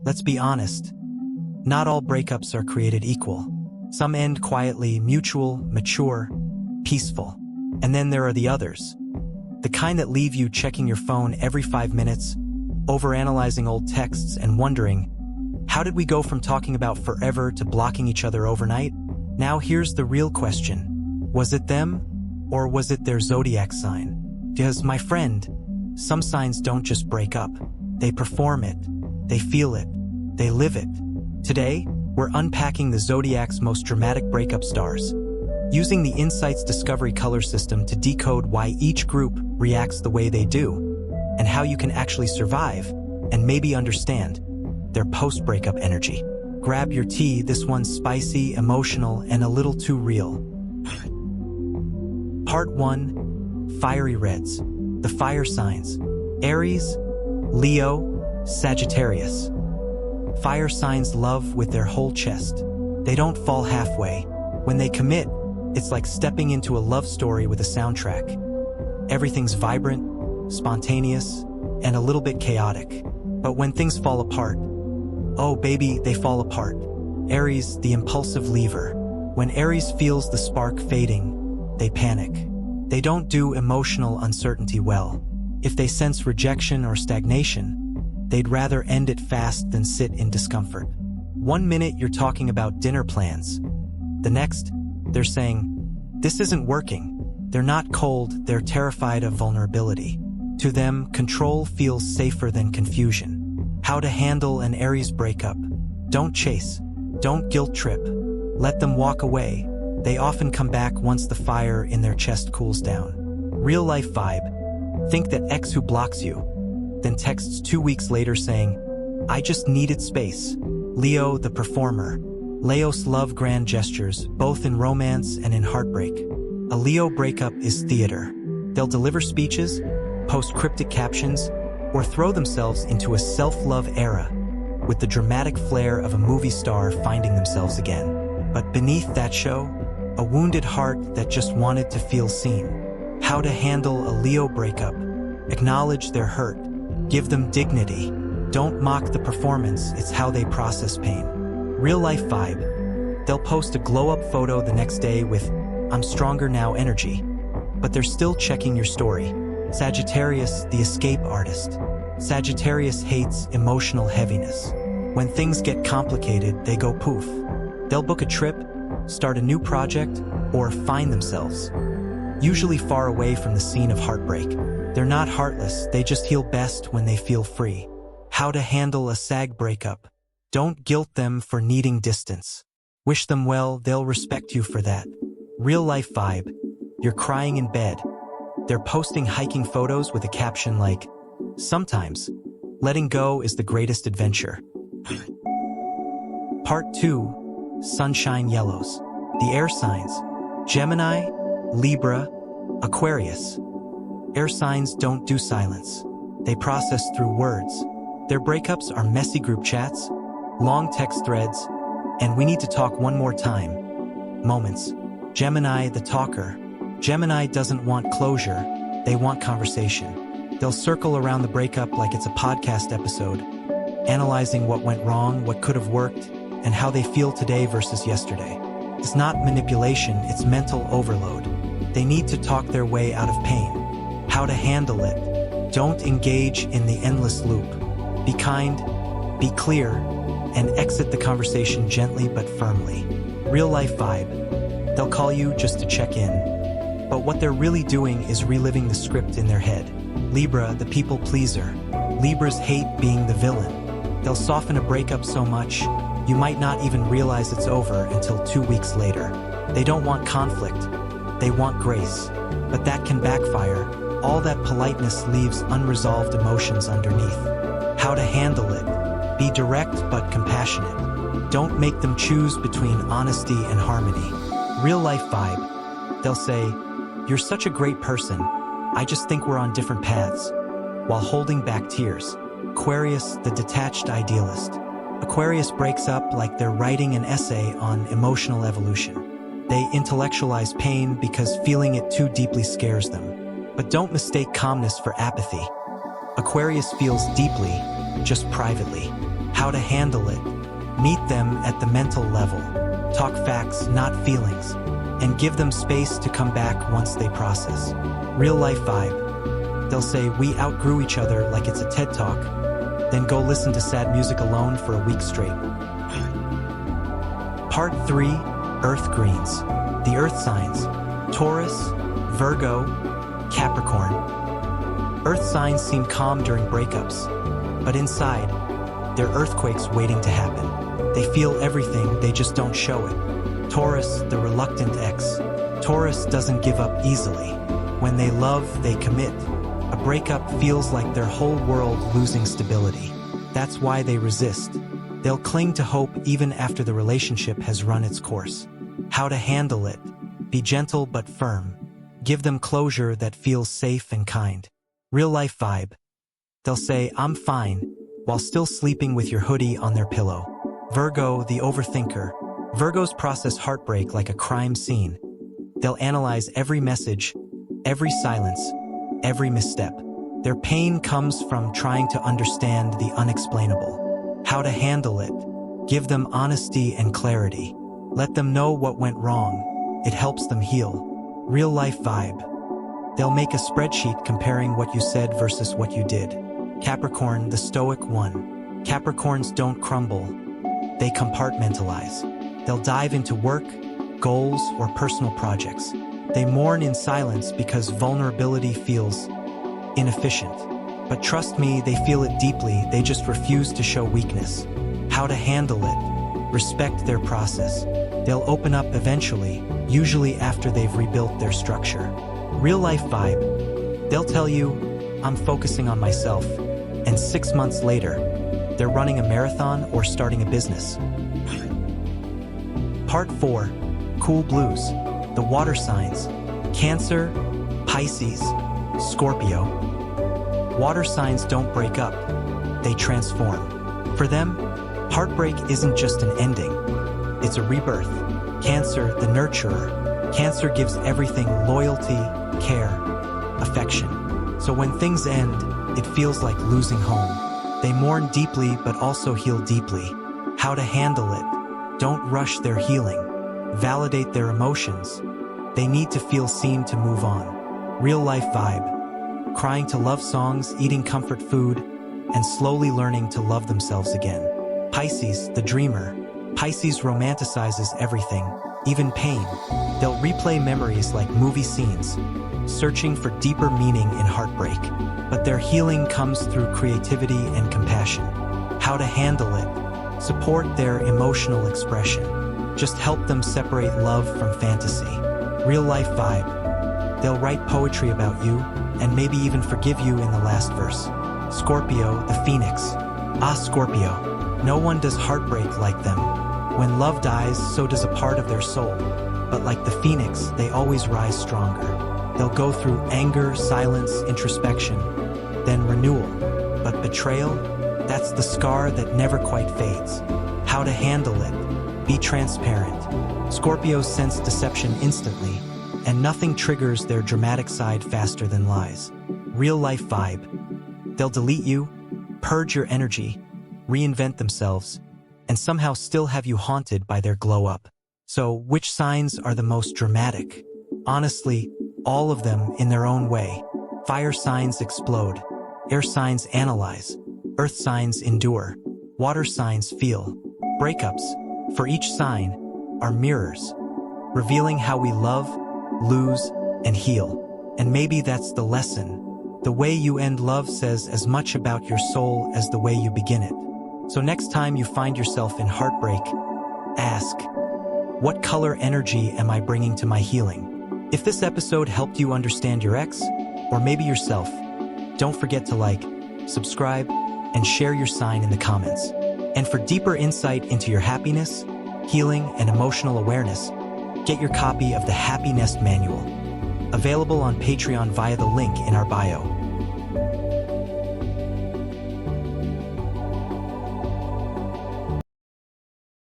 Let's be honest. Not all breakups are created equal. Some end quietly, mutual, mature, peaceful. And then there are the others. The kind that leave you checking your phone every 5 minutes, overanalyzing old texts and wondering, how did we go from talking about forever to blocking each other overnight? Now here's the real question. Was it them? Or was it their zodiac sign? Because, my friend, some signs don't just break up. They perform it. They feel it. They live it. Today, we're unpacking the zodiac's most dramatic breakup stars, using the Insight's Discovery color system to decode why each group reacts the way they do, and how you can actually survive and maybe understand their post-breakup energy. Grab your tea, this one's spicy, emotional, and a little too real. Part 1. Fiery Reds. The fire signs. Aries, Leo, Sagittarius. Fire signs love with their whole chest. They don't fall halfway. When they commit, it's like stepping into a love story with a soundtrack. Everything's vibrant, spontaneous, and a little bit chaotic. But when things fall apart, oh baby, they fall apart. Aries, the impulsive lever. When Aries feels the spark fading, they panic. They don't do emotional uncertainty well. If they sense rejection or stagnation, they'd rather end it fast than sit in discomfort. 1 minute you're talking about dinner plans. The next, they're saying, this isn't working. They're not cold, they're terrified of vulnerability. To them, control feels safer than confusion. How to handle an Aries breakup. Don't chase. Don't guilt trip. Let them walk away. They often come back once the fire in their chest cools down. Real life vibe. Think that ex who blocks you, then texts 2 weeks later saying, I just needed space. Leo, the performer. Leos love grand gestures, both in romance and in heartbreak. A Leo breakup is theater. They'll deliver speeches, post cryptic captions, or throw themselves into a self-love era, with the dramatic flair of a movie star finding themselves again. But beneath that show, a wounded heart that just wanted to feel seen. How to handle a Leo breakup. Acknowledge their hurt. Give them dignity. Don't mock the performance, it's how they process pain. Real life vibe. They'll post a glow-up photo the next day with, I'm stronger now energy. But they're still checking your story. Sagittarius, the escape artist. Sagittarius hates emotional heaviness. When things get complicated, they go poof. They'll book a trip, start a new project, or find themselves, usually far away from the scene of heartbreak. They're not heartless, they just heal best when they feel free. How to handle a Sag breakup. Don't guilt them for needing distance. Wish them well, they'll respect you for that. Real life vibe. You're crying in bed. They're posting hiking photos with a caption like, sometimes, letting go is the greatest adventure. Part 2. Sunshine Yellows. The air signs. Gemini, Libra, Aquarius. Air signs don't do silence. They process through words. Their breakups are messy group chats, long text threads, and we need to talk one more time moments. Gemini, the talker. Gemini doesn't want closure, they want conversation. They'll circle around the breakup like it's a podcast episode, analyzing what went wrong, what could have worked, and how they feel today versus yesterday. It's not manipulation, it's mental overload. They need to talk their way out of pain. How to handle it. Don't engage in the endless loop. Be kind, be clear, and exit the conversation gently but firmly. Real life vibe. They'll call you just to check in. But what they're really doing is reliving the script in their head. Libra, the people pleaser. Libras hate being the villain. They'll soften a breakup so much, you might not even realize it's over until 2 weeks later. They don't want conflict, they want grace. But that can backfire. All that politeness leaves unresolved emotions underneath. How to handle it. Be direct but compassionate. Don't make them choose between honesty and harmony. Real life vibe. They'll say, you're such a great person, I just think we're on different paths, while holding back tears. Aquarius, the detached idealist. Aquarius breaks up like they're writing an essay on emotional evolution. They intellectualize pain because feeling it too deeply scares them. But don't mistake calmness for apathy. Aquarius feels deeply, just privately. how to handle it. Meet them at the mental level. Talk facts, not feelings, and give them space to come back once they process. Real life vibe. They'll say, we outgrew each other like it's a TED Talk. Then go listen to sad music alone for a week straight. Part 3, Earth Greens. The Earth signs: Taurus, Virgo, Capricorn. Earth signs seem calm during breakups, but inside, they're earthquakes waiting to happen. They feel everything, they just don't show it. Taurus, the reluctant ex. Taurus doesn't give up easily. When they love, they commit. A breakup feels like their whole world losing stability. That's why they resist. They'll cling to hope even after the relationship has run its course. How to handle it. Be gentle but firm. Give them closure that feels safe and kind. Real life vibe. They'll say, I'm fine, while still sleeping with your hoodie on their pillow. Virgo, the overthinker. Virgos process heartbreak like a crime scene. They'll analyze every message, every silence, every misstep. Their pain comes from trying to understand the unexplainable. How to handle it. Give them honesty and clarity. Let them know what went wrong. It helps them heal. Real life vibe. They'll make a spreadsheet comparing what you said versus what you did. Capricorn, the stoic one. Capricorns don't crumble. They compartmentalize. They'll dive into work, goals, or personal projects. They mourn in silence because vulnerability feels inefficient. But trust me, they feel it deeply, they just refuse to show weakness. How to handle it. Respect their process. They'll open up eventually, usually after they've rebuilt their structure. Real life vibe. They'll tell you, I'm focusing on myself. And 6 months later, they're running a marathon or starting a business. Part 4, Cool Blues. The water signs: Cancer, Pisces, Scorpio. Water signs don't break up, they transform. For them, heartbreak isn't just an ending, it's a rebirth. Cancer, the nurturer. Cancer gives everything: loyalty, care, affection. So when things end, it feels like losing home. They mourn deeply but also heal deeply. How to handle it. Don't rush their healing. Validate their emotions. They need to feel seen to move on. Real life vibe. Crying to love songs, eating comfort food, and slowly learning to love themselves again. Pisces, the dreamer. Pisces romanticizes everything, even pain. They'll replay memories like movie scenes, searching for deeper meaning in heartbreak. But their healing comes through creativity and compassion. How to handle it. Support their emotional expression. Just help them separate love from fantasy. Real life vibe. They'll write poetry about you, and maybe even forgive you in the last verse. Scorpio, the phoenix. Scorpio. No one does heartbreak like them. When love dies, so does a part of their soul. But like the phoenix, they always rise stronger. They'll go through anger, silence, introspection, then renewal. But betrayal, that's the scar that never quite fades. How to handle it. Be transparent. Scorpios sense deception instantly, and nothing triggers their dramatic side faster than lies. Real life vibe. They'll delete you, purge your energy, reinvent themselves, and somehow still have you haunted by their glow up. So, which signs are the most dramatic? Honestly, all of them in their own way. Fire signs explode. Air signs analyze. Earth signs endure. Water signs feel. Breakups, for each sign, are mirrors, revealing how we love, lose, and heal. And maybe that's the lesson. The way you end love says as much about your soul as the way you begin it. So next time you find yourself in heartbreak, ask, what color energy am I bringing to my healing? If this episode helped you understand your ex, or maybe yourself, don't forget to like, subscribe, and share your sign in the comments. And for deeper insight into your happiness, healing, and emotional awareness, get your copy of the Happy Nest Manual, available on Patreon via the link in our bio.